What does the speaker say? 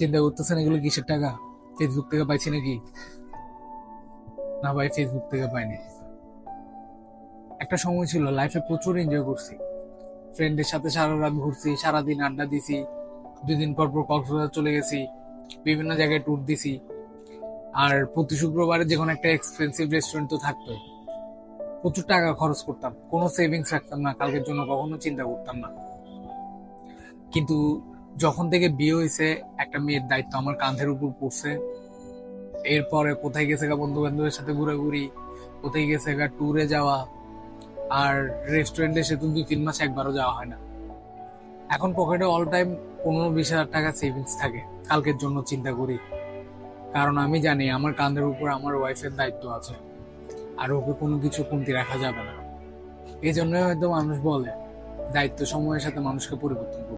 চিন্তা করতেছেন এগুলো কিসের টাকা? ফেসবুক থেকে পাইছি নাকি? না ভাই, ফেসবুক থেকে পাইনি। একটা সময় ছিল লাইফে প্রচুর এনজয় করছি, ফ্রেন্ডের সাথে সারা রাত ঘুরছি, সারাদিন আড্ডা দিছি, 2 দিন পর পর কক্সবাজার চলে গেছি, বিভিন্ন জায়গায় ট্যুর দিছি। আর প্রতি শুক্রবারে যে কোনো একটা এক্সপেন্সিভ রেস্টুরেন্ট তো থাকতো। প্রচুর টাকা খরচ করতাম, কোনো সেভিংস রাখতাম না, কালকের জন্য কখনো চিন্তা করতাম না। কিন্তু যখন থেকে বিয়ে হয়েছে, একটা মেয়ের দায়িত্ব আমার কাঁধের উপর পড়ছে। এরপরে কোথায় গেছে গা বন্ধু বান্ধবের সাথে ঘোরাঘুরি, কোথায় গেছে গা ট্যুরে যাওয়া, আর রেস্টুরেন্টে সে তো 2-3 মাস একবারও যাওয়া হয় না। এখন পকেটে অল টাইম 15-20 হাজার টাকা সেভিংস থাকে, কালকের জন্য চিন্তা করি। কারণ আমি জানি আমার কাঁধের উপর আমার ওয়াইফের দায়িত্ব আছে, আর ওকে কোনো কিছু কমতি রাখা যাবে না। এই জন্য হয়তো মানুষ বলে দায়িত্ব সময়ের সাথে মানুষকে পরিবর্তন করে।